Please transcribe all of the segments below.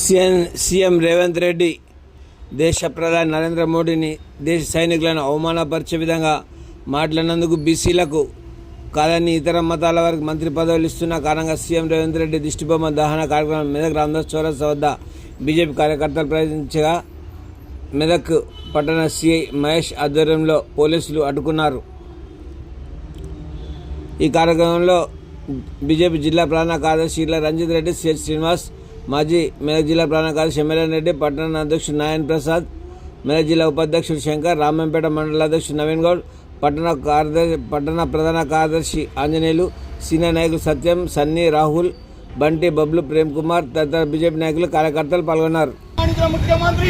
CM Revanth Reddy దేశ ప్రధాని నరేంద్ర మోడీని దేశ సైనికులను అవమానపరిచే విధంగా మాట్లాడినందుకు బీసీలకు కాదని ఇతర మతాల వారికి మంత్రి పదవులు ఇస్తున్న కారణంగా సీఎం రేవంత్ రెడ్డి దిష్టిబొమ్మ దహన కార్యక్రమం మెదక్ రామదాస్ చౌరస్తా వద్ద బీజేపీ కార్యకర్తలు ప్రయత్నించగా మెదక్ పట్టణ సిఐ మహేష్ ఆధ్వర్యంలో పోలీసులు అడ్డుకున్నారు. ఈ కార్యక్రమంలో బీజేపీ జిల్లా ప్రధాన కార్యదర్శి ఇళ్ల రంజిత్ రెడ్డి, సిహెచ్ శ్రీనివాస్, మాజీ మెదక్ జిల్లా ప్రధాన కార్యదర్శి ఎమ్మెల్యే రెడ్డి, పట్టణ అధ్యక్షుడు నారాయణ ప్రసాద్, మెదక్ జిల్లా ఉపాధ్యక్షుడు శంకర్, రామంపేట మండల అధ్యక్షుడు నవీన్ గౌడ్, పట్టణ ప్రధాన కార్యదర్శి ఆంజనేయులు, సీనియర్ నాయకులు సత్యం, సన్నీ, రాహుల్, బంటి, బబ్లు, ప్రేమ్ కుమార్ తదితర బీజేపీ నాయకులు కార్యకర్తలు పాల్గొన్నారు. ముఖ్యమంత్రి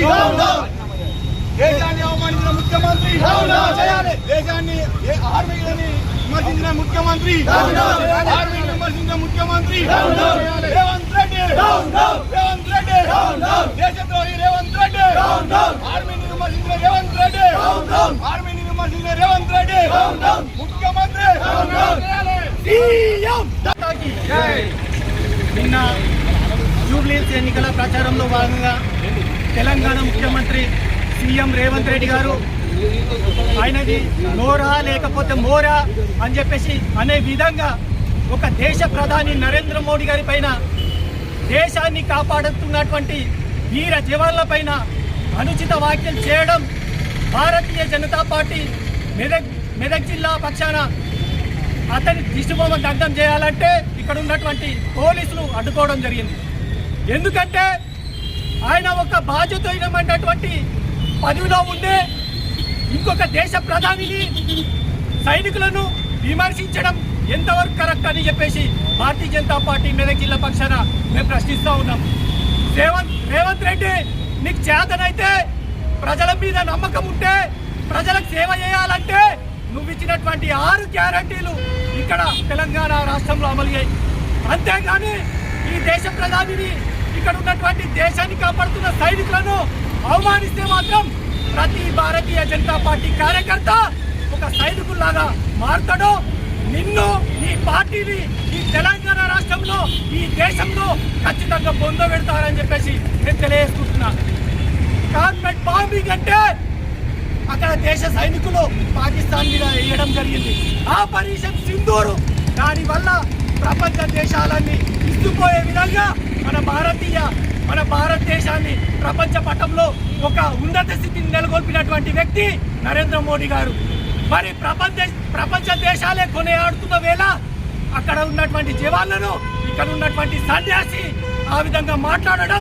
దేశద్రోహి రేవంత్ రెడ్డి, ఆర్మీని విమర్శించిన రేవంత్ రెడ్డి, ఆర్మీని విమర్శించిన రేవంత్ రెడ్డి, ముఖ్యమంత్రి. నిన్న జూబ్లీహిల్స్ ఎన్నికల ప్రచారంలో భాగంగా తెలంగాణ ముఖ్యమంత్రి సీఎం రేవంత్ రెడ్డి గారు ఆయనది నోరా లేకపోతే మోరా అని చెప్పేసి అనే విధంగా ఒక దేశ ప్రధాని నరేంద్ర మోడీ గారి పైన, దేశాన్ని కాపాడుతున్నటువంటి వీర జవాన్ల పైన అనుచిత వ్యాఖ్యలు చేయడం భారతీయ జనతా పార్టీ మెదక్ జిల్లా పక్షాన అతని దిష్టిబొమ్మ దగ్ధం చేయాలంటే ఇక్కడ ఉన్నటువంటి పోలీసులు అడ్డుకోవడం జరిగింది. ఎందుకంటే ఆయన ఒక బాధ్యతమైనటువంటి పదవిలో ఉండే ఇంకొక దేశ ప్రధానిని, సైనికులను విమర్శించడం ఎంతవరకు కరెక్ట్ అని చెప్పేసి భారతీయ జనతా పార్టీ మెదక్ జిల్లా పక్షాన మేము ప్రశ్నిస్తూ ఉన్నాం. రేవంత్ రెడ్డి, నీకు చేతనైతే, ప్రజల మీద నమ్మకం ఉంటే, ప్రజలకు సేవ చేయాలంటే నువ్వు ఇచ్చినటువంటి 6 గ్యారంటీలు ఇక్కడ తెలంగాణ రాష్ట్రంలో అమలు అయ్యాయి. అంతేగాని ఈ దేశ ప్రధానిని, ఇక్కడ ఉన్నటువంటి దేశాన్ని కాపాడుతున్న సైనికులను అవమానిస్తే మాత్రం ప్రతి భారతీయ జనతా పార్టీ కార్యకర్త ఒక సైనికుల్లాగా మారుతాడు. నిన్ను, ఈ పార్టీని ఈ తెలంగాణ రాష్ట్రంలో, ఈ దేశంలో ఖచ్చితంగా బొంద పెడతారని చెప్పేసి నేను తెలియజేసుకుంటున్నా. కార్పెట్ బాంబింగ్ అంటే అక్కడ దేశ సైనికులు పాకిస్తాన్ మీద వేయడం జరిగింది. ఆపరేషన్ సింధూరు, దానివల్ల ప్రపంచ దేశాలన్నీ ఇస్తుపోయే విధంగా మన భారతదేశాన్ని ప్రపంచ పటంలో ఒక ఉన్నత స్థితిని నెలకొల్పినటువంటి వ్యక్తి నరేంద్ర మోడీ గారు. మరి ప్రపంచ దేశాలే కొనియాడుతున్న వేళ అక్కడ ఉన్నటువంటి జవాన్లను, ఇక్కడ ఉన్నటువంటి సన్యాసి ఆ విధంగా మాట్లాడడం